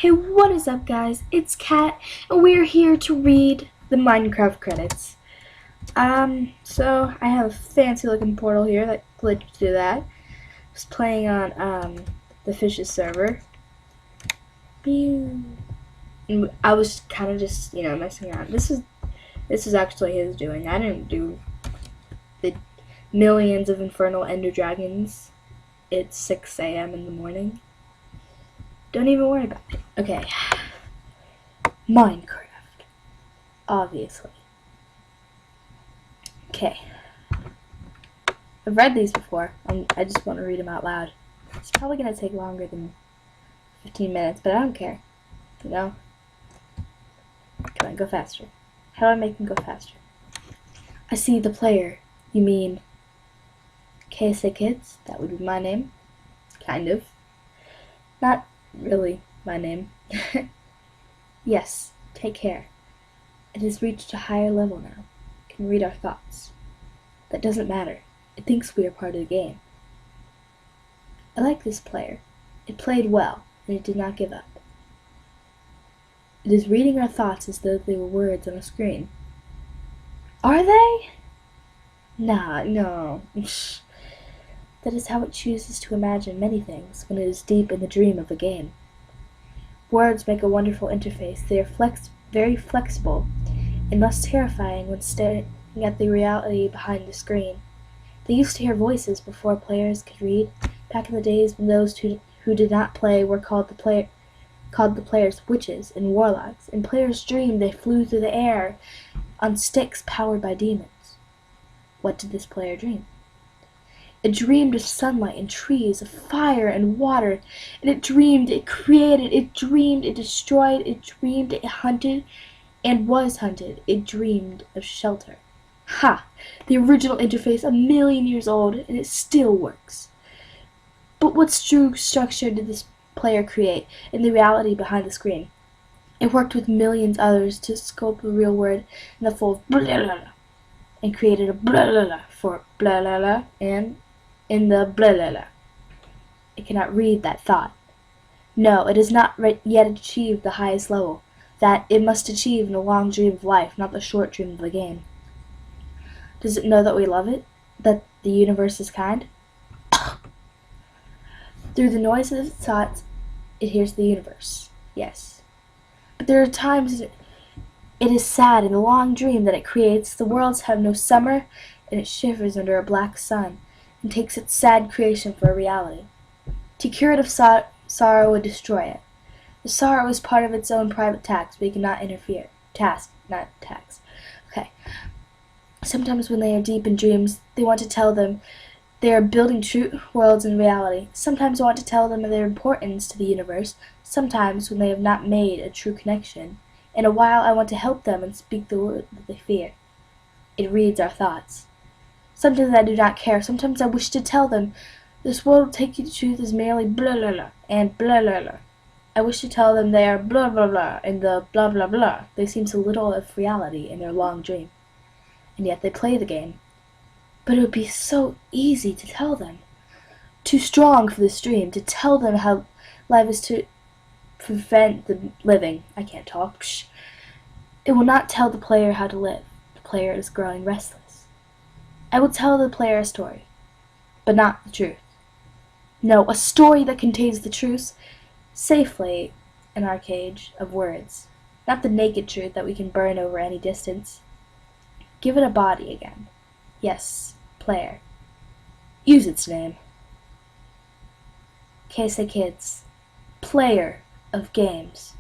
Hey, what is up, guys? It's Kat, and we're here to read the Minecraft credits. So I have a fancy looking portal here that glitched through that. I was playing on the Fish's server. And I was kind of just, messing around. This is actually his doing. I didn't do the millions of infernal ender dragons. It's 6 a.m. in the morning. Don't even worry about it. Okay. Minecraft. Obviously. Okay. I've read these before. I just want to read them out loud. It's probably going to take longer than 15 minutes, but I don't care. You know? Come on, go faster. How do I make them go faster? I see the player. You mean KSA Kids? That would be my name. Kind of. Not really my name. Yes, take care. It has reached a higher level now. It can read our thoughts. That doesn't matter. It thinks we are part of the game. I like this player. It played well, and it did not give up. It is reading our thoughts as though they were words on a screen. Are they? Nah, no. That is how it chooses to imagine many things when it is deep in the dream of a game. Words make a wonderful interface. They are very flexible and less terrifying when staring at the reality behind the screen. They used to hear voices before players could read, back in the days when those who did not play were called the players witches and warlocks. In players' dream they flew through the air on sticks powered by demons. What did this player dream? It dreamed of sunlight and trees, of fire and water, and it dreamed, it created, it dreamed, it destroyed, it dreamed, it hunted, and was hunted. It dreamed of shelter. Ha! The original interface, 1,000,000 years old, and it still works. But what true structure did this player create in the reality behind the screen? It worked with millions others to sculpt a real word in the full blah, blah, blah, and created a blah, blah, blah for blah, blah, blah, and in the blah, blah, blah. It cannot read that thought. No, it has not yet achieved the highest level that it must achieve in a long dream of life, not the short dream of the game. Does it know that we love it? That the universe is kind? Through the noise of its thoughts, it hears the universe. Yes. But there are times it is sad in the long dream that it creates. The worlds have no summer, and it shivers under a black sun, and takes its sad creation for a reality. To cure it of sorrow would destroy it. The sorrow is part of its own private task, but you cannot interfere. Task, not tax. Okay. Sometimes when they are deep in dreams, they want to tell them they are building true worlds in reality. Sometimes I want to tell them of their importance to the universe. Sometimes when they have not made a true connection. In a while I want to help them and speak the word that they fear. It reads our thoughts. Sometimes I do not care. Sometimes I wish to tell them, this world will take you to truth is merely blah blah blah and blah blah blah. I wish to tell them they are blah blah blah and the blah blah blah. They seem so little of reality in their long dream. And yet they play the game. But it would be so easy to tell them. Too strong for this dream, to tell them how life is to prevent the living. I can't talk. Psh. It will not tell the player how to live. The player is growing restless. I will tell the player a story, but not the truth. No, a story that contains the truth safely in our cage of words, not the naked truth that we can burn over any distance. Give it a body again. Yes, player. Use its name. KSA Kids. Player of games.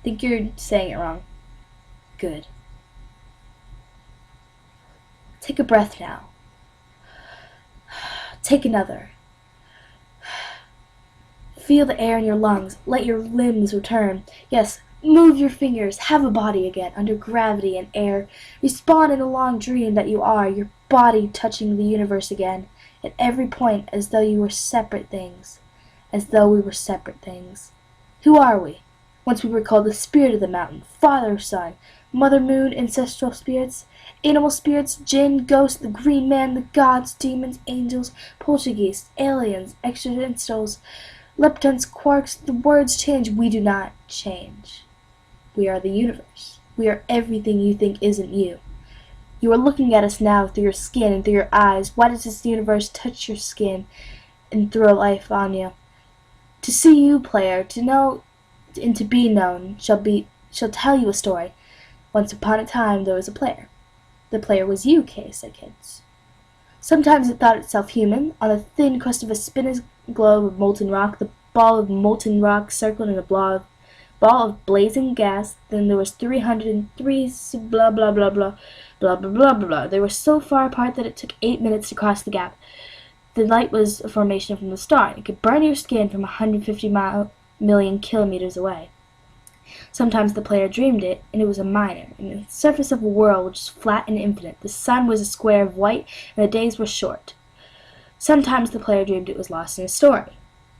Think you're saying it wrong. Good. Take a breath now. Take another. Feel the air in your lungs. Let your limbs return. Yes, move your fingers. Have a body again, under gravity and air. Respawn in the long dream that you are, your body touching the universe again, at every point as though you were separate things. As though we were separate things. Who are we? Once we were called the spirit of the mountain, father, son, mother moon, ancestral spirits, animal spirits, jinn, ghosts, the green man, the gods, demons, angels, poltergeists, aliens, extraterrestrials, Leptons, quarks, the words change. We do not change. We are the universe. We are everything you think isn't you. You are looking at us now through your skin and through your eyes. Why does this universe touch your skin and throw life on you? To see you, player, to know and to be known shall tell you a story. Once upon a time there was a player. The player was you, Kay, said kids. Sometimes it thought itself human. On the thin crust of a spinning globe of molten rock, the ball of molten rock circled in a ball of blazing gas. Then there was 303 blah blah blah blah blah blah blah blah. They were so far apart that it took 8 minutes to cross the gap. The light was a formation from the star. It could burn your skin from 150 million kilometers away. Sometimes the player dreamed it, and it was a minor, and the surface of a world which was flat and infinite. The sun was a square of white, and the days were short. Sometimes the player dreamed it was lost in a story.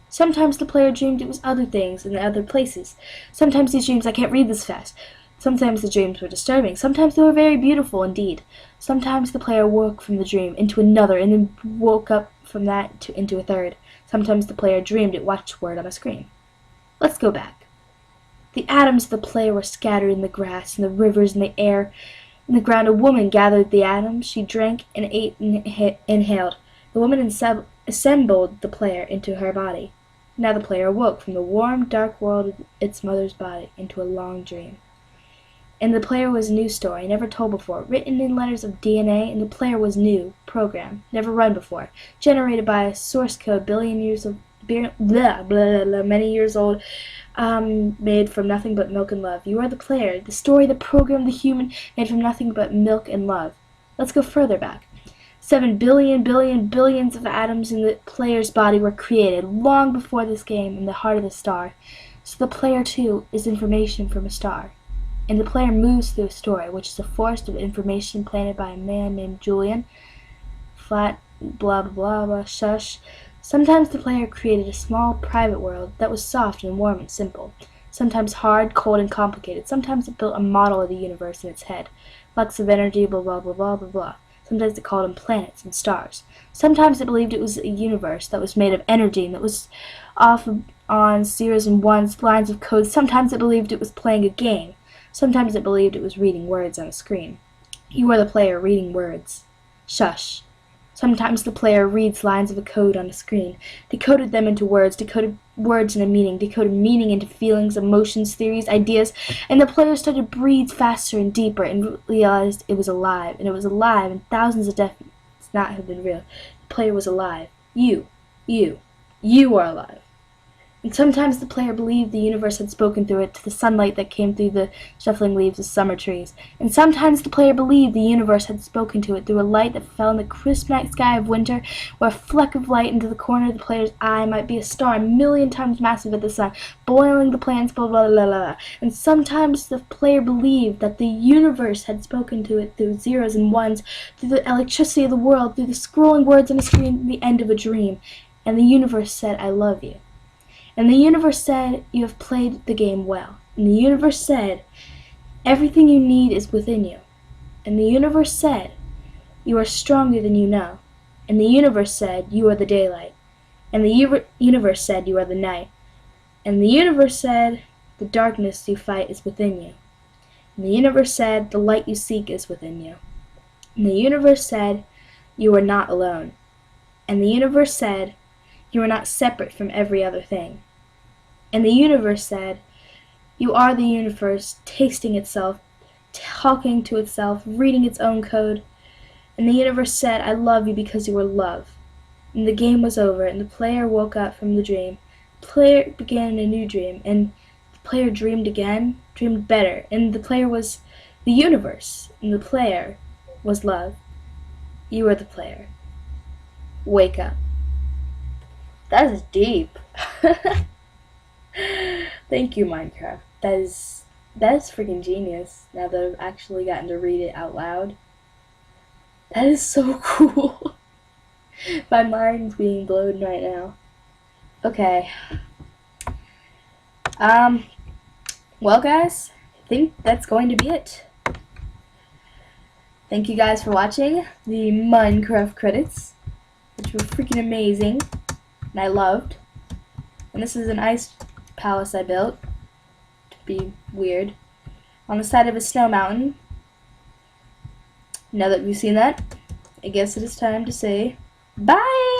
Sometimes the player dreamed it was other things in other places. Sometimes these dreams, I can't read this fast. Sometimes the dreams were disturbing. Sometimes they were very beautiful indeed. Sometimes the player woke from the dream into another, and then woke up from that into a third. Sometimes the player dreamed it watched word on a screen. Let's go back. The atoms of the player were scattered in the grass, in the rivers, in the air, in the ground. A woman gathered the atoms. She drank and ate and inhaled. The woman assembled the player into her body. Now the player awoke from the warm, dark world of its mother's body into a long dream. And the player was a new story, never told before, written in letters of DNA, and the player was new, program, never run before, generated by a source code many years old, made from nothing but milk and love. You are the player, the story, the program, the human, made from nothing but milk and love. Let's go further back. 7 billions of atoms in the player's body were created long before this game in the heart of the star. So the player, too, is information from a star. And the player moves through a story, which is a forest of information planted by a man named Julian. Flat, blah, blah, blah, blah, shush. Sometimes the player created a small, private world that was soft and warm and simple. Sometimes hard, cold, and complicated. Sometimes it built a model of the universe in its head. Flux of energy, blah, blah, blah, blah, blah, blah. Sometimes it called them planets and stars. Sometimes it believed it was a universe that was made of energy and that was off on zeros and ones, lines of code. Sometimes it believed it was playing a game. Sometimes it believed it was reading words on a screen. You are the player reading words. Shush. Sometimes the player reads lines of a code on a screen, decoded them into words, decoded words into meaning, decoded meaning into feelings, emotions, theories, ideas, and the player started to breathe faster and deeper and realized it was alive, and thousands of deaths not have been real. The player was alive. You are alive. And sometimes the player believed the universe had spoken through it to the sunlight that came through the shuffling leaves of summer trees. And sometimes the player believed the universe had spoken to it through a light that fell in the crisp night sky of winter, where a fleck of light into the corner of the player's eye might be a star a million times massive at the sun, boiling the planets, blah, blah, blah, blah, blah. And sometimes the player believed that the universe had spoken to it through zeros and ones, through the electricity of the world, through the scrolling words on a screen at the end of a dream. And the universe said, I love you. And the universe said, you have played the game well. And the universe said, everything you need is within you. And the universe said, you are stronger than you know. And the universe said, you are the daylight. And the universe said, you are the night. And the universe said, the darkness you fight is within you. And the universe said, the light you seek is within you. And the universe said, you are not alone. And the universe said, you are not separate from every other thing. And the universe said, you are the universe, tasting itself, talking to itself, reading its own code. And the universe said, I love you because you are love. And the game was over, and the player woke up from the dream. The player began a new dream, and the player dreamed again, dreamed better. And the player was the universe, and the player was love. You are the player. Wake up. That is deep. Thank you, Minecraft. That is freaking genius. Now that I've actually gotten to read it out loud. That is so cool. My mind's being blown right now. Okay. Well, guys, I think that's going to be it. Thank you guys for watching the Minecraft credits, which were freaking amazing, and I loved. And this is an ice palace I built to be weird on the side of a snow mountain. Now that we've seen that, I guess it is time to say bye!